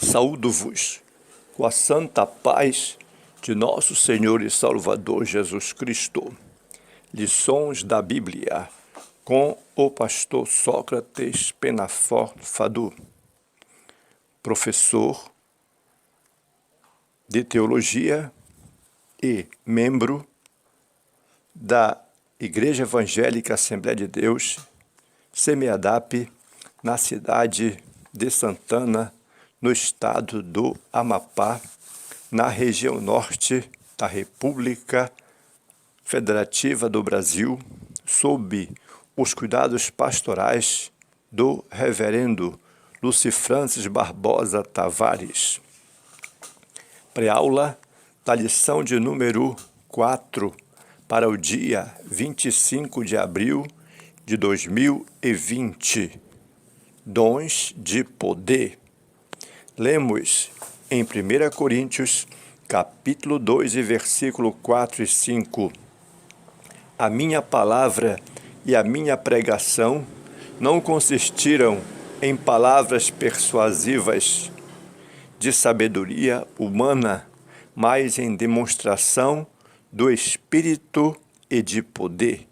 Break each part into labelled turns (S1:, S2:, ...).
S1: Saúdo-vos com a santa paz de nosso Senhor e Salvador Jesus Cristo. Lições da Bíblia com o pastor Sócrates Penaforte Fadul, professor de teologia e membro da Igreja Evangélica Assembleia de Deus, SEMEADAP, na cidade de Santana, no estado do Amapá, na região norte da República Federativa do Brasil, sob os cuidados pastorais do reverendo Lucifrancis Barbosa Tavares. Pré-aula da lição de número 4 para o dia 25 de abril de 2020. Dons de poder. Lemos em 1 Coríntios, capítulo 2, e versículo 4 e 5. A minha palavra e a minha pregação não consistiram em palavras persuasivas de sabedoria humana, mas em demonstração do Espírito e de poder,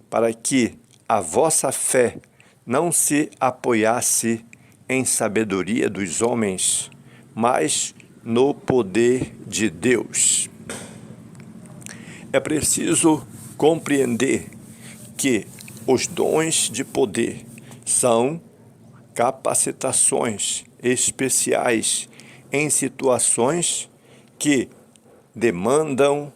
S1: para que a vossa fé não se apoiasse em sabedoria dos homens, mas no poder de Deus. É preciso compreender que os dons de poder são capacitações especiais em situações que demandam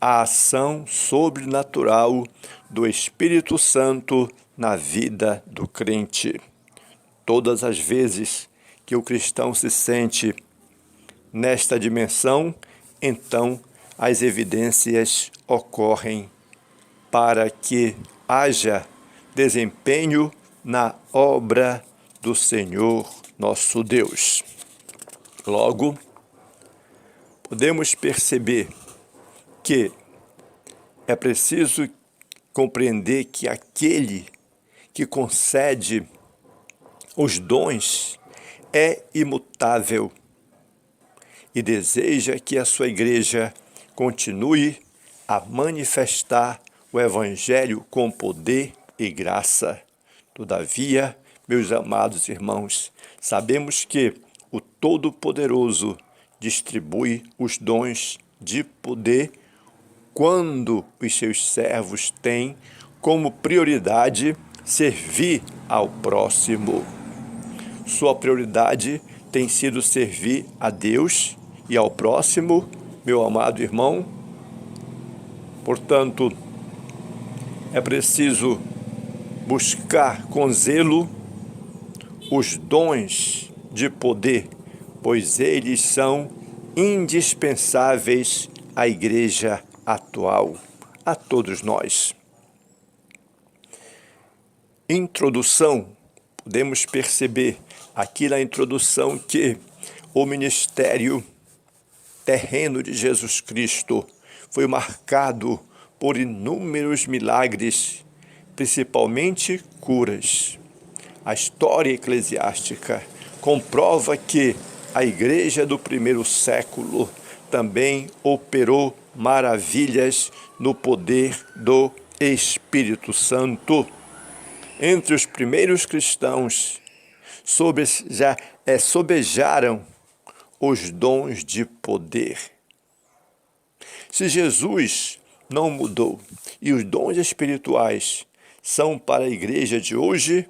S1: a ação sobrenatural do Espírito Santo na vida do crente. Todas as vezes que o cristão se sente nesta dimensão, então as evidências ocorrem para que haja desempenho na obra do Senhor nosso Deus. Logo, podemos perceber que é preciso compreender que aquele que concede os dons é imutável e deseja que a sua igreja continue a manifestar o Evangelho com poder e graça. Todavia, meus amados irmãos, sabemos que o Todo-Poderoso distribui os dons de poder quando os seus servos têm como prioridade servir ao próximo. Sua prioridade tem sido servir a Deus e ao próximo, meu amado irmão. Portanto, é preciso buscar com zelo os dons de poder, pois eles são indispensáveis à igreja atual, a todos nós. Introdução. Podemos perceber aqui na introdução que o ministério terreno de Jesus Cristo foi marcado por inúmeros milagres, principalmente curas. A história eclesiástica comprova que a igreja do primeiro século também operou maravilhas no poder do Espírito Santo. Entre os primeiros cristãos, sobejaram os dons de poder. Se Jesus não mudou e os dons espirituais são para a igreja de hoje,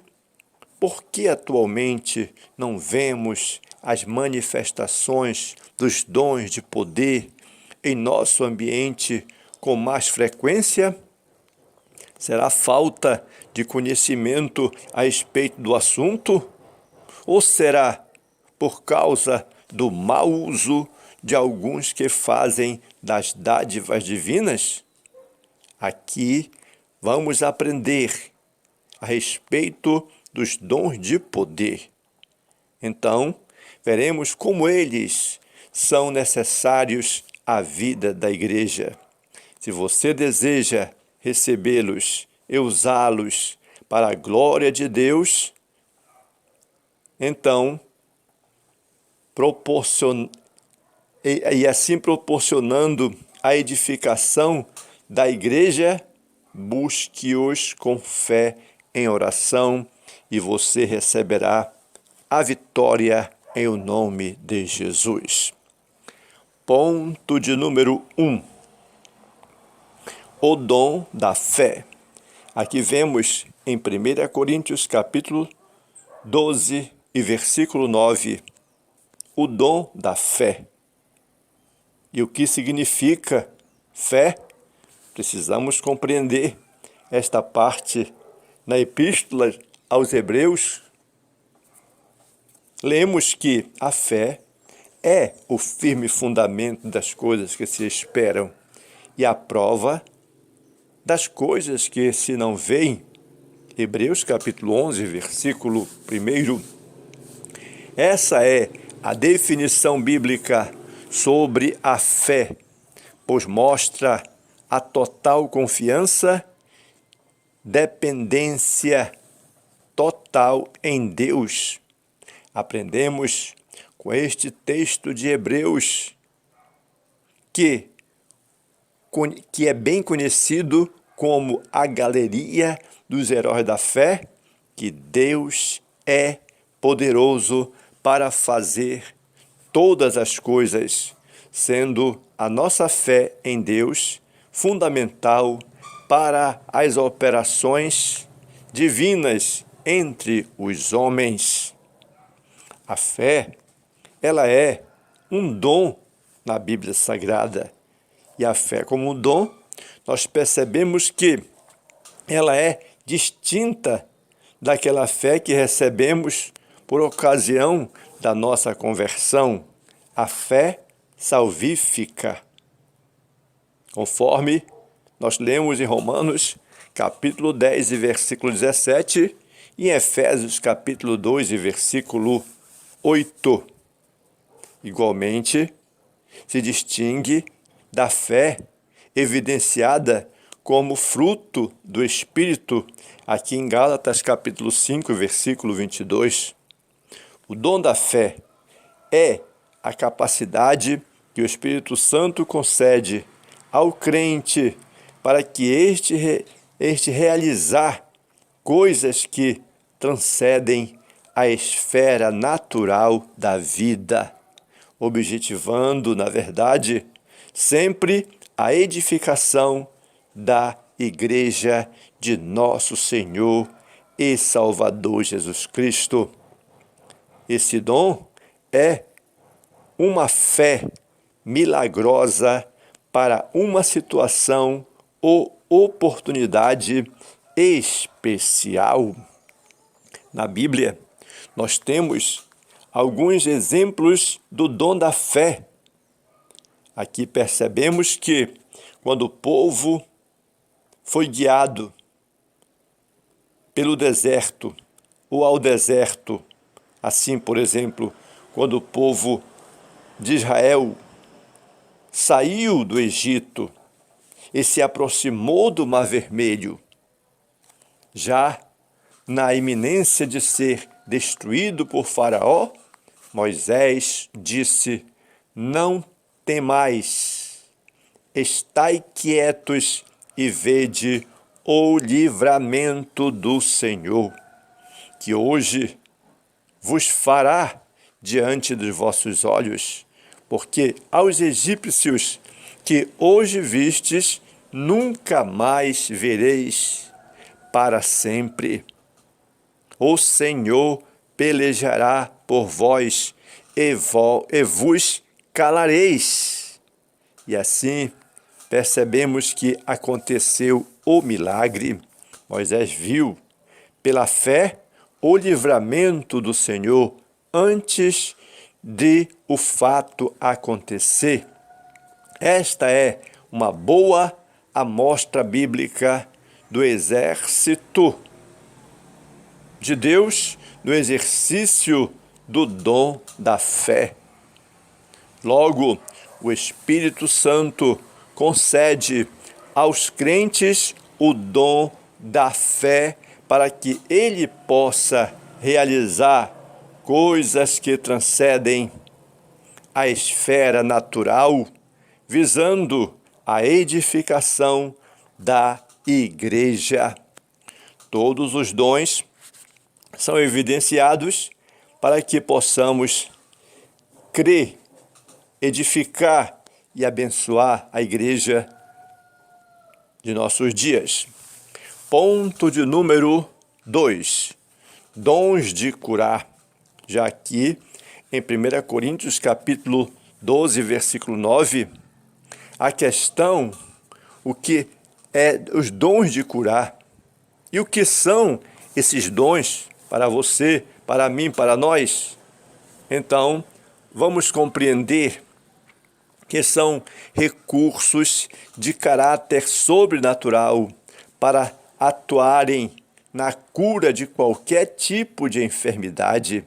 S1: por que atualmente não vemos as manifestações dos dons de poder em nosso ambiente com mais frequência? Será falta de conhecimento a respeito do assunto? Ou será por causa do mau uso de alguns que fazem das dádivas divinas? Aqui vamos aprender a respeito dos dons de poder. Então, veremos como eles são necessários à vida da igreja. Se você deseja recebê-los e usá-los para a glória de Deus, então e assim proporcionando a edificação da igreja, busque-os com fé em oração e você receberá a vitória em o nome de Jesus. Ponto de número 1. O dom da fé. Aqui vemos em 1 Coríntios capítulo 12 e versículo 9, o dom da fé. E o que significa fé? Precisamos compreender esta parte na Epístola aos Hebreus. Lemos que a fé é o firme fundamento das coisas que se esperam e a prova das coisas que se não veem. Hebreus capítulo 11, versículo 1. Essa é a definição bíblica sobre a fé, pois mostra a total confiança, dependência total em Deus. Aprendemos com este texto de Hebreus que é bem conhecido como a galeria dos heróis da fé, que Deus é poderoso para fazer todas as coisas, sendo a nossa fé em Deus fundamental para as operações divinas entre os homens. A fé, ela é um dom na Bíblia Sagrada. E a fé como um dom, nós percebemos que ela é distinta daquela fé que recebemos por ocasião da nossa conversão, a fé salvífica. Conforme nós lemos em Romanos, capítulo 10 e versículo 17, e em Efésios, capítulo 2 e versículo 8. Igualmente, se distingue da fé evidenciada como fruto do Espírito, aqui em Gálatas capítulo 5, versículo 22. O dom da fé é a capacidade que o Espírito Santo concede ao crente para que este realizar coisas que transcendem a esfera natural da vida, objetivando, na verdade, sempre a edificação da Igreja de nosso Senhor e Salvador Jesus Cristo. Esse dom é uma fé milagrosa para uma situação ou oportunidade especial. Na Bíblia, nós temos alguns exemplos do dom da fé. Aqui percebemos que quando o povo foi guiado pelo deserto ou ao deserto, assim, por exemplo, quando o povo de Israel saiu do Egito e se aproximou do Mar Vermelho, já na iminência de ser destruído por Faraó, Moisés disse: não temais, estai quietos e vede o livramento do Senhor, que hoje vos fará diante dos vossos olhos, porque aos egípcios que hoje vistes, nunca mais vereis para sempre. O Senhor pelejará por vós e vos calareis. E assim percebemos que aconteceu o milagre. Moisés viu pela fé o livramento do Senhor antes de o fato acontecer. Esta é uma boa amostra bíblica do exército de Deus no exercício do dom da fé. Logo, o Espírito Santo concede aos crentes o dom da fé para que ele possa realizar coisas que transcendem a esfera natural, visando a edificação da igreja. Todos os dons são evidenciados para que possamos crer, edificar e abençoar a igreja de nossos dias. Ponto de número 2. Dons de curar. Já aqui em 1 Coríntios capítulo 12, versículo 9, a questão, o que é os dons de curar e o que são esses dons para você, para mim, para nós. Então, vamos compreender que são recursos de caráter sobrenatural para atuarem na cura de qualquer tipo de enfermidade.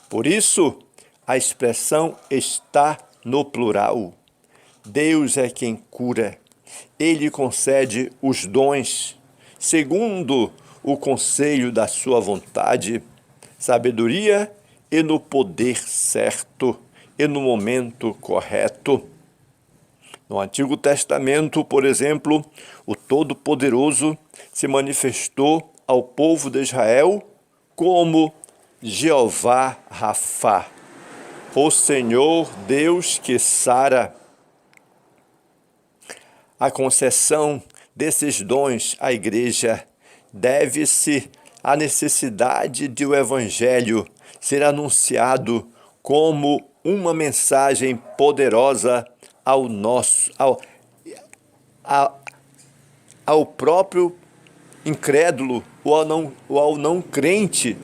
S1: Por isso, a expressão está no plural. Deus é quem cura. Ele concede os dons, segundo o conselho da sua vontade, sabedoria e no poder certo e no momento correto. No Antigo Testamento, por exemplo, o Todo-Poderoso se manifestou ao povo de Israel como Jeová Rafá, o Senhor Deus que sara. A concessão desses dons à igreja deve-se à necessidade de o Evangelho ser anunciado como uma mensagem poderosa ao próprio incrédulo ou ao não crente,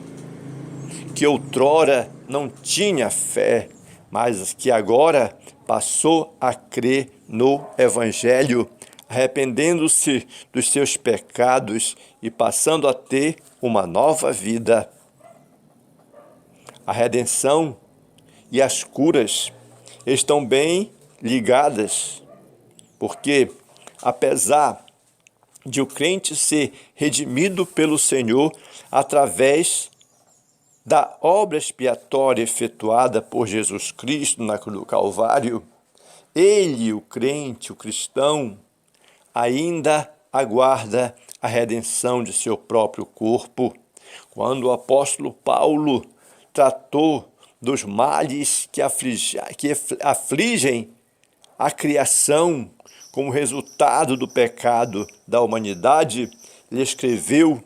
S1: que outrora não tinha fé, mas que agora passou a crer no Evangelho, arrependendo-se dos seus pecados e passando a ter uma nova vida. A redenção e as curas estão bem ligadas, porque apesar de o crente ser redimido pelo Senhor através da obra expiatória efetuada por Jesus Cristo na cruz do Calvário, ele, o crente, o cristão, ainda aguarda a redenção de seu próprio corpo. Quando o apóstolo Paulo tratou dos males que afligem a criação como resultado do pecado da humanidade, ele escreveu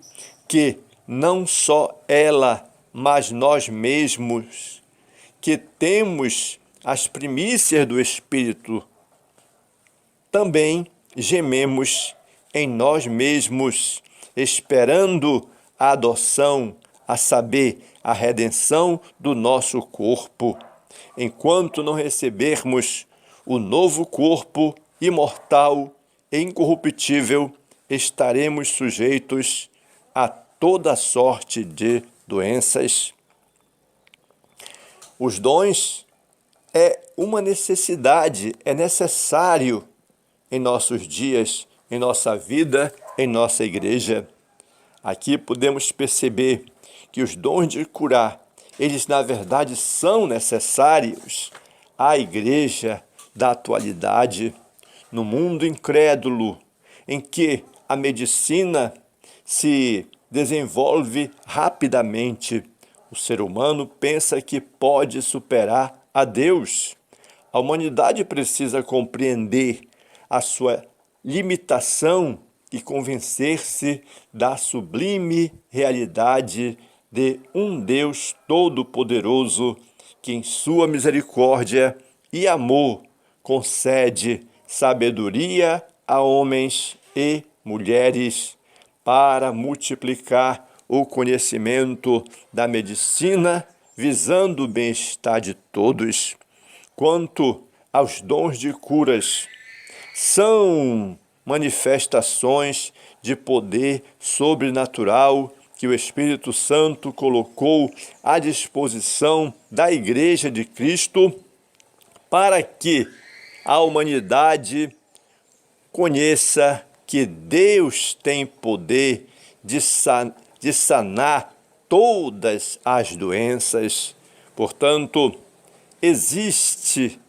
S1: que não só ela, mas nós mesmos, que temos as primícias do Espírito, também gememos em nós mesmos, esperando a adoção, a saber, a redenção do nosso corpo. Enquanto não recebermos o novo corpo imortal e incorruptível, estaremos sujeitos a toda sorte de doenças. Os dons é uma necessidade, é necessário em nossos dias, em nossa vida, em nossa igreja. Aqui podemos perceber que os dons de curar, eles na verdade são necessários à igreja da atualidade, no mundo incrédulo, em que a medicina se desenvolve rapidamente. O ser humano pensa que pode superar a Deus. A humanidade precisa compreender a sua limitação e convencer-se da sublime realidade de um Deus todo-poderoso que, em sua misericórdia e amor, concede sabedoria a homens e mulheres para multiplicar o conhecimento da medicina, visando o bem-estar de todos. Quanto aos dons de curas, são manifestações de poder sobrenatural que o Espírito Santo colocou à disposição da Igreja de Cristo para que a humanidade conheça que Deus tem poder de sanar todas as doenças. Portanto, existe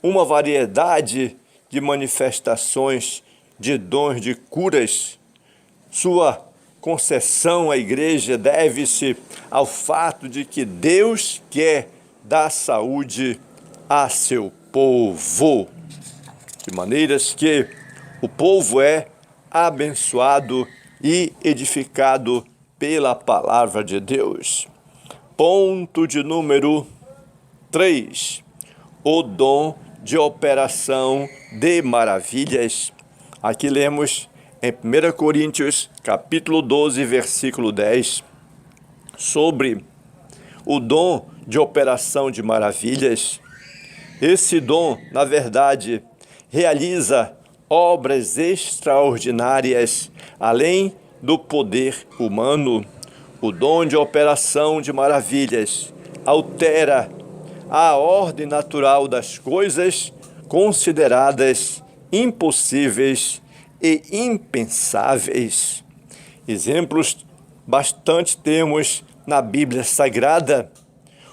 S1: uma variedade de manifestações de dons de curas. Sua concessão à igreja deve-se ao fato de que Deus quer dar saúde a seu povo, de maneiras que o povo é abençoado e edificado pela palavra de Deus. Ponto de número 3. O dom de operação de maravilhas. Aqui lemos em 1 Coríntios, capítulo 12, versículo 10, sobre o dom de operação de maravilhas. Esse dom, na verdade, realiza obras extraordinárias, além do poder humano. O dom de operação de maravilhas altera a ordem natural das coisas consideradas impossíveis e impensáveis. Exemplos bastante temos na Bíblia Sagrada.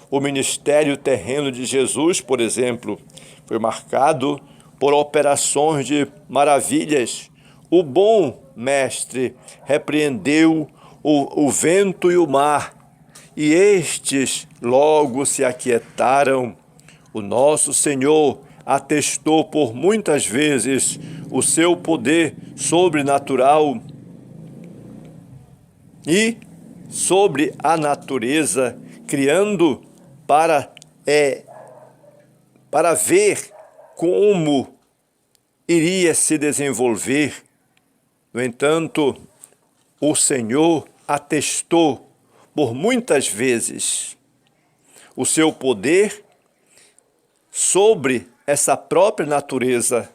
S1: O ministério terreno de Jesus, por exemplo, foi marcado por operações de maravilhas. O bom mestre repreendeu o vento e o mar, e estes logo se aquietaram. O nosso Senhor atestou por muitas vezes o seu poder sobrenatural e sobre a natureza, criando para ver como iria se desenvolver. No entanto, o Senhor atestou por muitas vezes o seu poder sobre essa própria natureza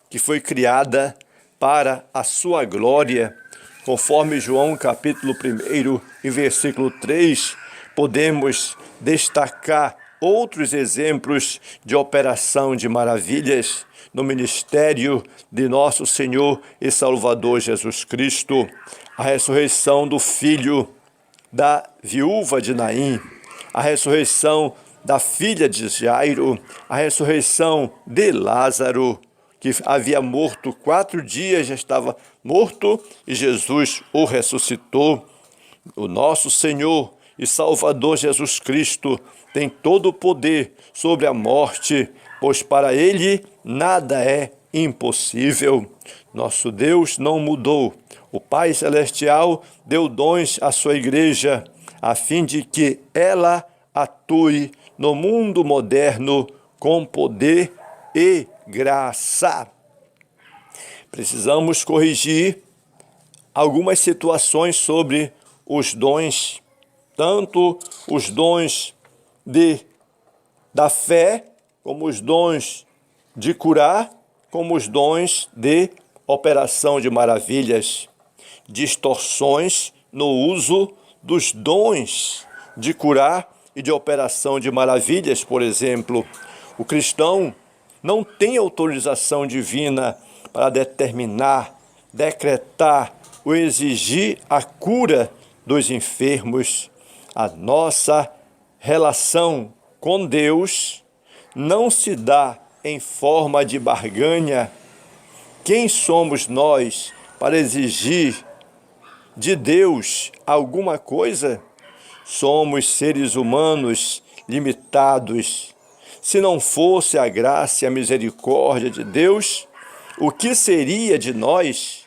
S1: que foi criada para a sua glória. Conforme João capítulo 1 e versículo 3, podemos destacar outros exemplos de operação de maravilhas no ministério de nosso Senhor e Salvador Jesus Cristo. A ressurreição do filho da viúva de Naim, a ressurreição da filha de Jairo, a ressurreição de Lázaro, que havia morto 4 dias, já estava morto, e Jesus o ressuscitou. O nosso Senhor e Salvador Jesus Cristo tem todo o poder sobre a morte, pois para Ele nada é impossível. Nosso Deus não mudou. O Pai Celestial deu dons à sua igreja, a fim de que ela atue no mundo moderno com poder e graça. Precisamos corrigir algumas situações sobre os dons, tanto os dons da fé, como os dons de curar, como os dons de operação de maravilhas. Distorções no uso dos dons de curar e de operação de maravilhas, por exemplo. O cristão não tem autorização divina para determinar, decretar ou exigir a cura dos enfermos. A nossa relação com Deus não se dá em forma de barganha. Quem somos nós para exigir de Deus alguma coisa? Somos seres humanos limitados. Se não fosse a graça e a misericórdia de Deus, o que seria de nós?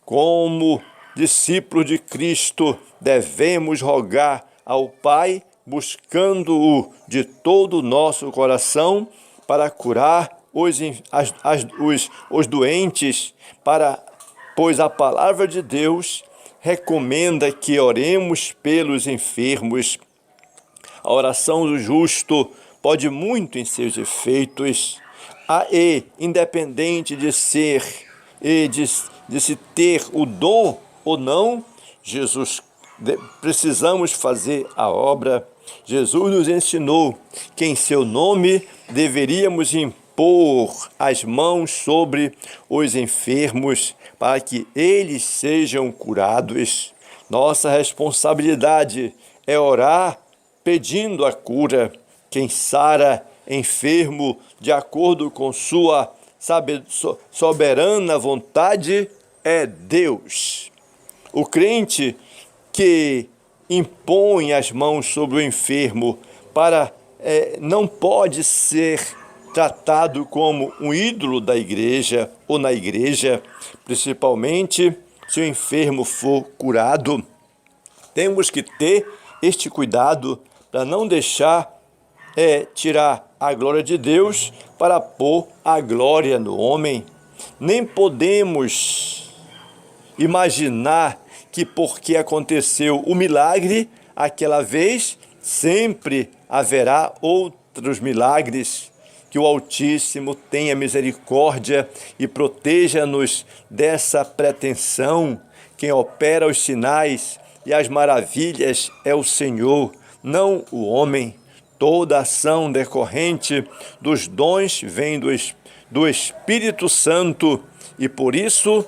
S1: Como discípulos de Cristo, devemos rogar ao Pai, buscando-o de todo o nosso coração, para curar os doentes, pois a palavra de Deus recomenda que oremos pelos enfermos. A oração do justo pode muito em seus efeitos, independente de ser e de se ter o dom ou não, precisamos fazer a obra. Jesus nos ensinou que em seu nome deveríamos impor as mãos sobre os enfermos para que eles sejam curados. Nossa responsabilidade é orar pedindo a cura. Quem sara enfermo de acordo com sua soberana vontade é Deus. O crente que impõe as mãos sobre o enfermo não pode ser tratado como um ídolo da igreja ou na igreja, principalmente se o enfermo for curado. Temos que ter este cuidado para não deixar tirar a glória de Deus para pôr a glória no homem. Nem podemos imaginar que porque aconteceu o milagre aquela vez, sempre haverá outros milagres. Que o Altíssimo tenha misericórdia e proteja-nos dessa pretensão. Quem opera os sinais e as maravilhas é o Senhor, não o homem. Toda ação decorrente dos dons vem do Espírito Santo e por isso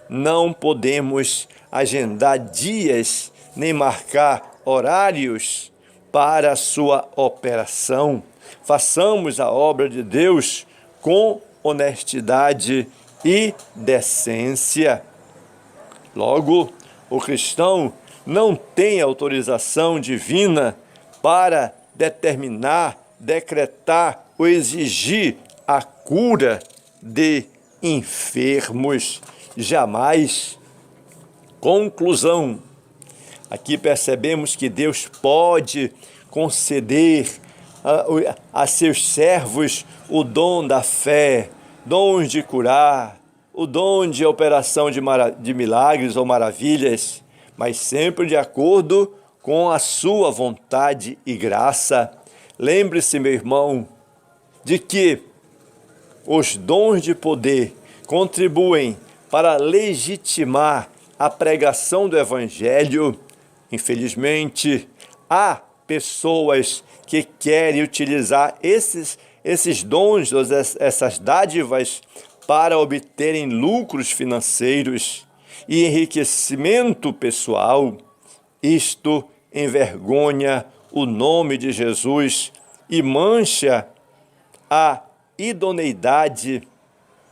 S1: não podemos agendar dias nem marcar horários para a sua operação. Façamos a obra de Deus com honestidade e decência. Logo, o cristão não tem autorização divina para determinar, decretar ou exigir a cura de enfermos. Jamais. Conclusão. Aqui percebemos que Deus pode conceder a seus servos o dom da fé, dons de curar, o dom de operação de milagres ou maravilhas, mas sempre de acordo com a sua vontade e graça. Lembre-se, meu irmão, de que os dons de poder contribuem para legitimar a pregação do Evangelho. Infelizmente, há pessoas que querem utilizar esses dons, essas dádivas, para obterem lucros financeiros e enriquecimento pessoal. Isto envergonha o nome de Jesus e mancha a idoneidade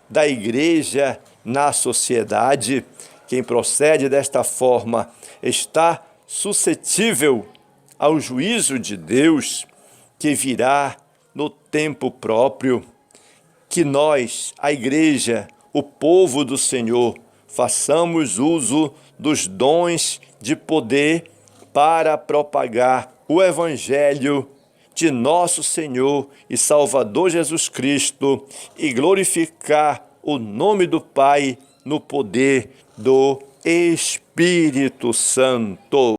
S1: da igreja na sociedade. Quem procede desta forma está suscetível ao juízo de Deus, que virá no tempo próprio. Que nós, a igreja, o povo do Senhor, façamos uso dos dons de poder para propagar o Evangelho de nosso Senhor e Salvador Jesus Cristo e glorificar o nome do Pai no poder do Espírito Santo.